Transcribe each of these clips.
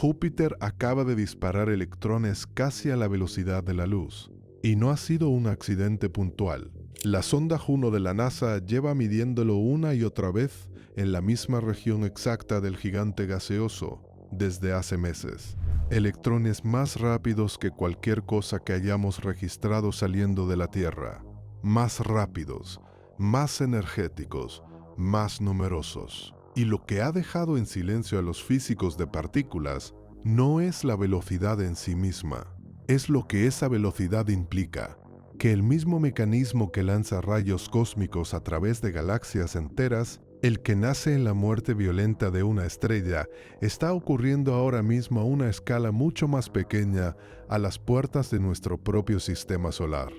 Júpiter acaba de disparar electrones casi a la velocidad de la luz. Y no ha sido un accidente puntual. La sonda Juno de la NASA lleva midiéndolo una y otra vez en la misma región exacta del gigante gaseoso desde hace meses. Electrones más rápidos que cualquier cosa que hayamos registrado saliendo de la Tierra. Más rápidos, más energéticos, más numerosos. Y lo que ha dejado en silencio a los físicos de partículas no es la velocidad en sí misma, es lo que esa velocidad implica, que el mismo mecanismo que lanza rayos cósmicos a través de galaxias enteras, el que nace en la muerte violenta de una estrella, está ocurriendo ahora mismo a una escala mucho más pequeña a las puertas de nuestro propio sistema solar.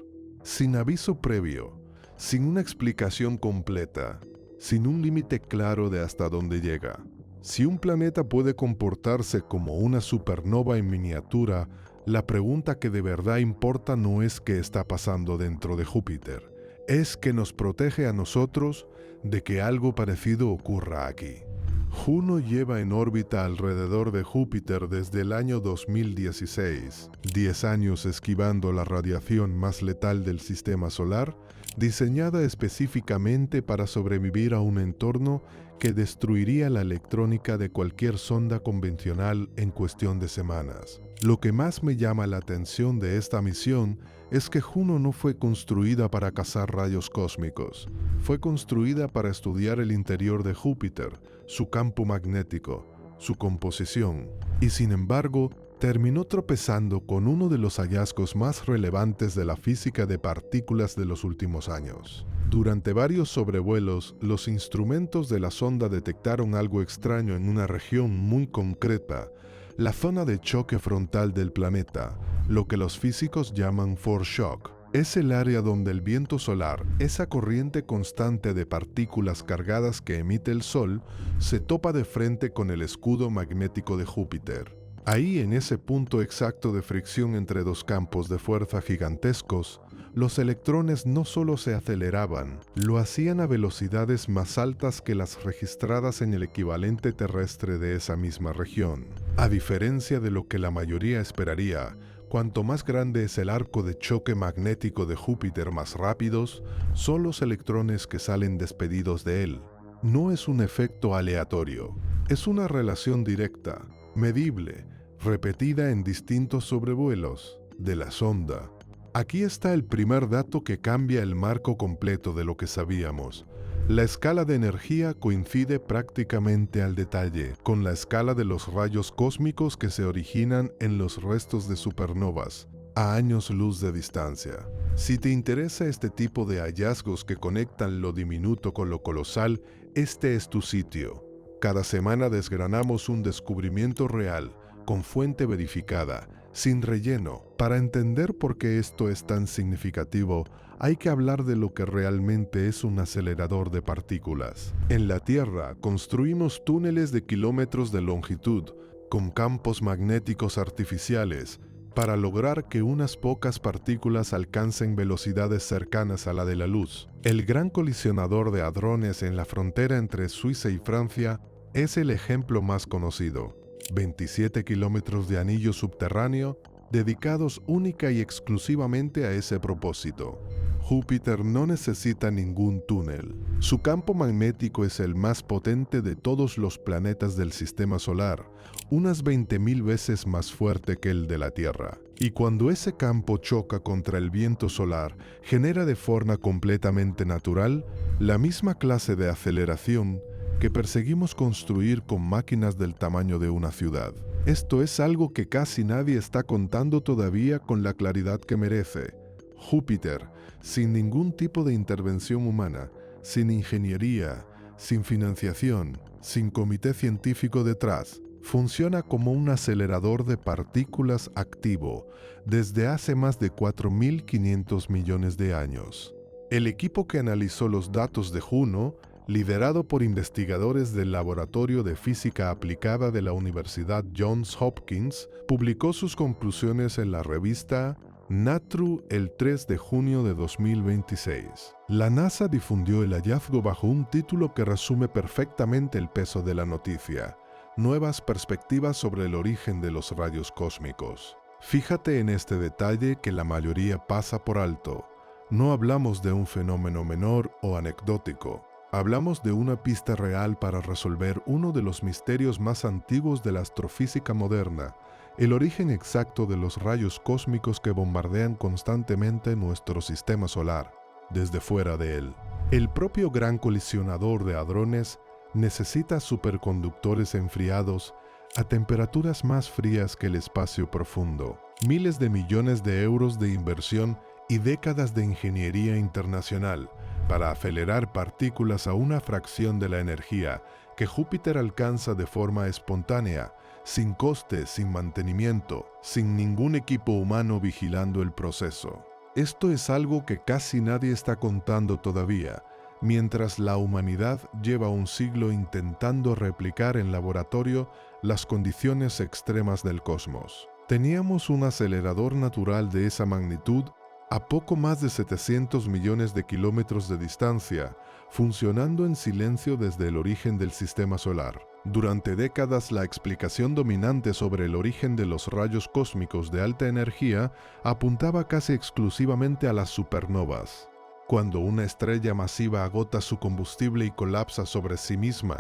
Sin aviso previo, sin una explicación completa, sin un límite claro de hasta dónde llega. Si un planeta puede comportarse como una supernova en miniatura, la pregunta que de verdad importa no es qué está pasando dentro de Júpiter, es que nos protege a nosotros de que algo parecido ocurra aquí. Juno lleva en órbita alrededor de Júpiter desde el año 2016, 10 años esquivando la radiación más letal del sistema solar, diseñada específicamente para sobrevivir a un entorno que destruiría la electrónica de cualquier sonda convencional en cuestión de semanas. Lo que más me llama la atención de esta misión es que Juno no fue construida para cazar rayos cósmicos. Fue construida para estudiar el interior de Júpiter, su campo magnético, su composición, y sin embargo, terminó tropezando con uno de los hallazgos más relevantes de la física de partículas de los últimos años. Durante varios sobrevuelos, los instrumentos de la sonda detectaron algo extraño en una región muy concreta, la zona de choque frontal del planeta, lo que los físicos llaman foreshock. Es el área donde el viento solar, esa corriente constante de partículas cargadas que emite el Sol, se topa de frente con el escudo magnético de Júpiter. Ahí, en ese punto exacto de fricción entre dos campos de fuerza gigantescos, los electrones no solo se aceleraban, lo hacían a velocidades más altas que las registradas en el equivalente terrestre de esa misma región. A diferencia de lo que la mayoría esperaría, cuanto más grande es el arco de choque magnético de Júpiter más rápidos, son los electrones que salen despedidos de él. No es un efecto aleatorio, es una relación directa, medible, repetida en distintos sobrevuelos de la sonda. Aquí está el primer dato que cambia el marco completo de lo que sabíamos. La escala de energía coincide prácticamente al detalle con la escala de los rayos cósmicos que se originan en los restos de supernovas, a años luz de distancia. Si te interesa este tipo de hallazgos que conectan lo diminuto con lo colosal, este es tu sitio. Cada semana desgranamos un descubrimiento real, con fuente verificada, sin relleno. Para entender por qué esto es tan significativo, hay que hablar de lo que realmente es un acelerador de partículas. En la Tierra, construimos túneles de kilómetros de longitud, con campos magnéticos artificiales, para lograr que unas pocas partículas alcancen velocidades cercanas a la de la luz. El gran colisionador de hadrones en la frontera entre Suiza y Francia es el ejemplo más conocido. 27 kilómetros de anillo subterráneo dedicados única y exclusivamente a ese propósito. Júpiter no necesita ningún túnel. Su campo magnético es el más potente de todos los planetas del sistema solar, unas 20.000 veces más fuerte que el de la Tierra. Y cuando ese campo choca contra el viento solar, genera de forma completamente natural la misma clase de aceleración que perseguimos construir con máquinas del tamaño de una ciudad. Esto es algo que casi nadie está contando todavía con la claridad que merece. Júpiter, sin ningún tipo de intervención humana, sin ingeniería, sin financiación, sin comité científico detrás, funciona como un acelerador de partículas activo desde hace más de 4.500 millones de años. El equipo que analizó los datos de Juno, liderado por investigadores del Laboratorio de Física Aplicada de la Universidad Johns Hopkins, publicó sus conclusiones en la revista Nature el 3 de junio de 2026. La NASA difundió el hallazgo bajo un título que resume perfectamente el peso de la noticia. nuevas perspectivas sobre el origen de los rayos cósmicos. Fíjate en este detalle que la mayoría pasa por alto. No hablamos de un fenómeno menor o anecdótico. Hablamos de una pista real para resolver uno de los misterios más antiguos de la astrofísica moderna, el origen exacto de los rayos cósmicos que bombardean constantemente nuestro sistema solar, desde fuera de él. El propio gran colisionador de hadrones necesita superconductores enfriados a temperaturas más frías que el espacio profundo. Miles de millones de euros de inversión y décadas de ingeniería internacional para acelerar partículas a una fracción de la energía que Júpiter alcanza de forma espontánea, sin coste, sin mantenimiento, sin ningún equipo humano vigilando el proceso. Esto es algo que casi nadie está contando todavía, mientras la humanidad lleva un siglo intentando replicar en laboratorio las condiciones extremas del cosmos. Teníamos un acelerador natural de esa magnitud a poco más de 700 millones de kilómetros de distancia, funcionando en silencio desde el origen del sistema solar. Durante décadas, la explicación dominante sobre el origen de los rayos cósmicos de alta energía apuntaba casi exclusivamente a las supernovas. Cuando una estrella masiva agota su combustible y colapsa sobre sí misma,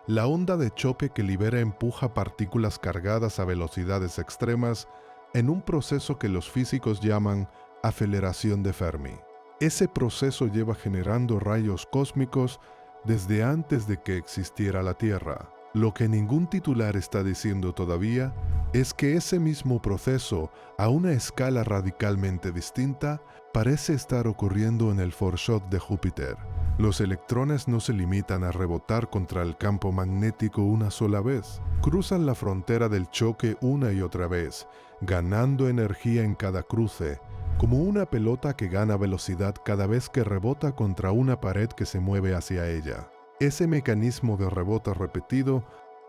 la onda de choque que libera empuja partículas cargadas a velocidades extremas en un proceso que los físicos llaman aceleración de Fermi. Ese proceso lleva generando rayos cósmicos desde antes de que existiera la Tierra. Lo que ningún titular está diciendo todavía es que ese mismo proceso, a una escala radicalmente distinta, parece estar ocurriendo en el foreshot de Júpiter. Los electrones no se limitan a rebotar contra el campo magnético una sola vez. Cruzan la frontera del choque una y otra vez, ganando energía en cada cruce, como una pelota que gana velocidad cada vez que rebota contra una pared que se mueve hacia ella. Ese mecanismo de rebote repetido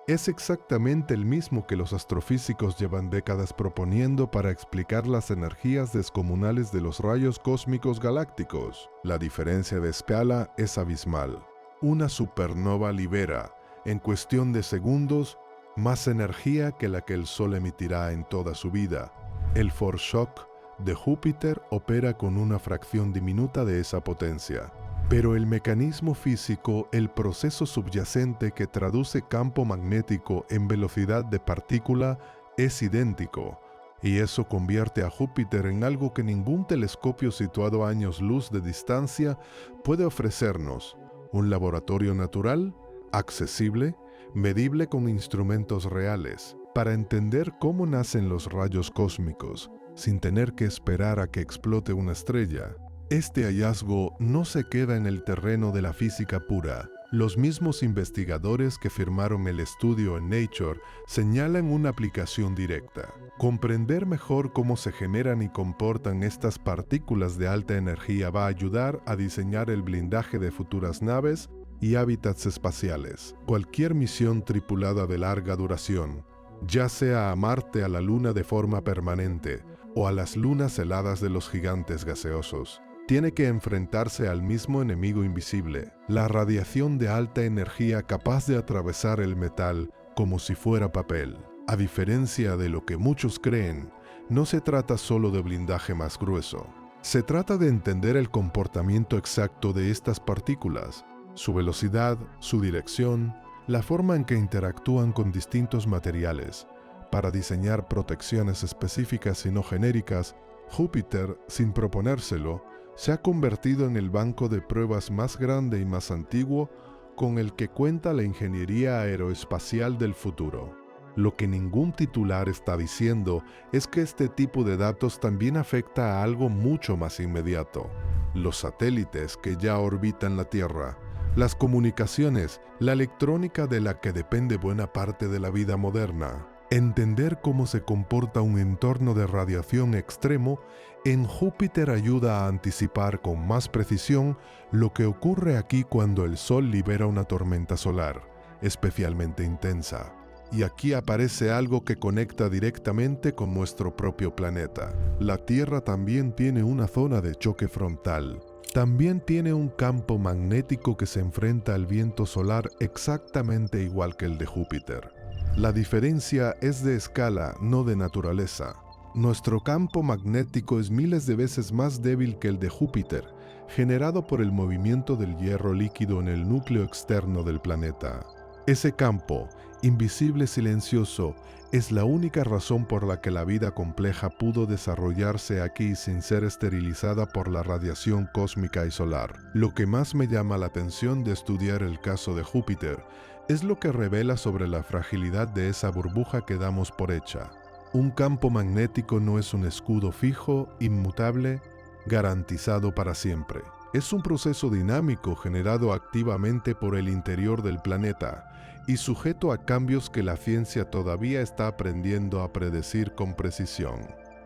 es exactamente el mismo que los astrofísicos llevan décadas proponiendo para explicar las energías descomunales de los rayos cósmicos galácticos. La diferencia de escala es abismal. Una supernova libera, en cuestión de segundos, más energía que la que el Sol emitirá en toda su vida. El foreshock de Júpiter opera con una fracción diminuta de esa potencia. Pero el mecanismo físico, el proceso subyacente que traduce campo magnético en velocidad de partícula, es idéntico, y eso convierte a Júpiter en algo que ningún telescopio situado a años luz de distancia puede ofrecernos: un laboratorio natural, accesible, medible con instrumentos reales, para entender cómo nacen los rayos cósmicos, sin tener que esperar a que explote una estrella. Este hallazgo no se queda en el terreno de la física pura. Los mismos investigadores que firmaron el estudio en Nature señalan una aplicación directa: comprender mejor cómo se generan y comportan estas partículas de alta energía va a ayudar a diseñar el blindaje de futuras naves y hábitats espaciales. Cualquier misión tripulada de larga duración, ya sea a Marte, a la Luna de forma permanente, o a las lunas heladas de los gigantes gaseosos, tiene que enfrentarse al mismo enemigo invisible, la radiación de alta energía capaz de atravesar el metal como si fuera papel. A diferencia de lo que muchos creen, no se trata solo de blindaje más grueso. Se trata de entender el comportamiento exacto de estas partículas, su velocidad, su dirección, la forma en que interactúan con distintos materiales, para diseñar protecciones específicas y no genéricas. Júpiter, sin proponérselo, se ha convertido en el banco de pruebas más grande y más antiguo con el que cuenta la ingeniería aeroespacial del futuro. Lo que ningún titular está diciendo es que este tipo de datos también afecta a algo mucho más inmediato: los satélites que ya orbitan la Tierra, las comunicaciones, la electrónica de la que depende buena parte de la vida moderna. Entender cómo se comporta un entorno de radiación extremo en Júpiter ayuda a anticipar con más precisión lo que ocurre aquí cuando el Sol libera una tormenta solar, especialmente intensa. Y aquí aparece algo que conecta directamente con nuestro propio planeta. La Tierra también tiene una zona de choque frontal. También tiene un campo magnético que se enfrenta al viento solar exactamente igual que el de Júpiter. La diferencia es de escala, no de naturaleza. Nuestro campo magnético es miles de veces más débil que el de Júpiter, generado por el movimiento del hierro líquido en el núcleo externo del planeta. Ese campo, invisible silencioso, es la única razón por la que la vida compleja pudo desarrollarse aquí sin ser esterilizada por la radiación cósmica y solar. Lo que más me llama la atención de estudiar el caso de Júpiter es lo que revela sobre la fragilidad de esa burbuja que damos por hecha. Un campo magnético no es un escudo fijo, inmutable, garantizado para siempre. Es un proceso dinámico generado activamente por el interior del planeta y sujeto a cambios que la ciencia todavía está aprendiendo a predecir con precisión.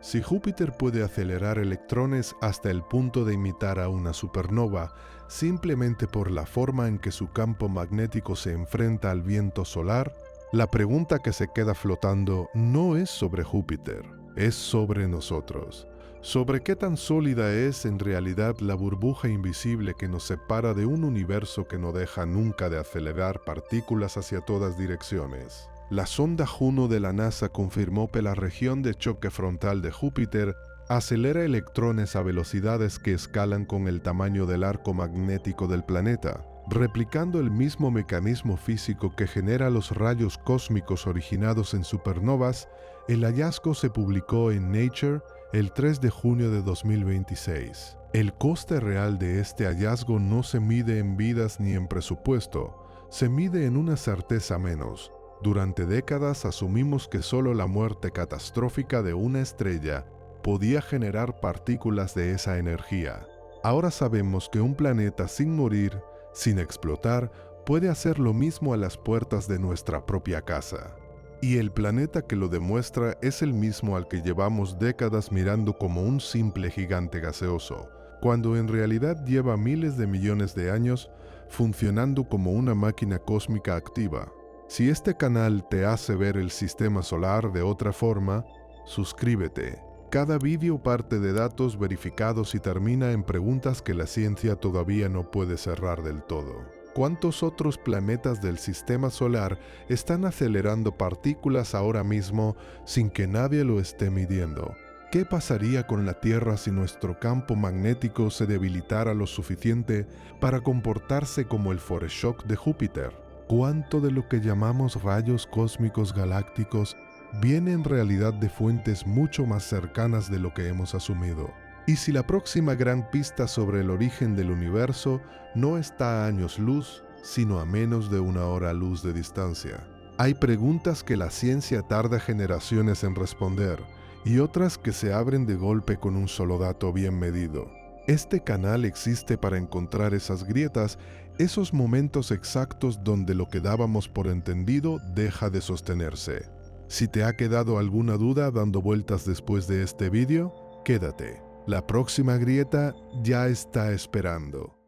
Si Júpiter puede acelerar electrones hasta el punto de imitar a una supernova, simplemente por la forma en que su campo magnético se enfrenta al viento solar, la pregunta que se queda flotando no es sobre Júpiter, es sobre nosotros. Sobre qué tan sólida es en realidad la burbuja invisible que nos separa de un universo que no deja nunca de acelerar partículas hacia todas direcciones. La sonda Juno de la NASA confirmó que la región de choque frontal de Júpiter acelera electrones a velocidades que escalan con el tamaño del arco magnético del planeta, replicando el mismo mecanismo físico que genera los rayos cósmicos originados en supernovas. El hallazgo se publicó en Nature el 3 de junio de 2026. El coste real de este hallazgo no se mide en vidas ni en presupuesto, se mide en una certeza menos. Durante décadas asumimos que solo la muerte catastrófica de una estrella podía generar partículas de esa energía. Ahora sabemos que un planeta sin morir, sin explotar, puede hacer lo mismo a las puertas de nuestra propia casa. Y el planeta que lo demuestra es el mismo al que llevamos décadas mirando como un simple gigante gaseoso, cuando en realidad lleva miles de millones de años funcionando como una máquina cósmica activa. Si este canal te hace ver el sistema solar de otra forma, suscríbete. Cada vídeo parte de datos verificados y termina en preguntas que la ciencia todavía no puede cerrar del todo. ¿Cuántos otros planetas del sistema solar están acelerando partículas ahora mismo sin que nadie lo esté midiendo? ¿Qué pasaría con la Tierra si nuestro campo magnético se debilitara lo suficiente para comportarse como el foreshock de Júpiter? ¿Cuánto de lo que llamamos rayos cósmicos galácticos viene en realidad de fuentes mucho más cercanas de lo que hemos asumido? ¿Y si la próxima gran pista sobre el origen del universo no está a años luz, sino a menos de una hora luz de distancia? Hay preguntas que la ciencia tarda generaciones en responder y otras que se abren de golpe con un solo dato bien medido. Este canal existe para encontrar esas grietas, esos momentos exactos donde lo que dábamos por entendido deja de sostenerse. Si te ha quedado alguna duda dando vueltas después de este vídeo, quédate. La próxima grieta ya está esperando.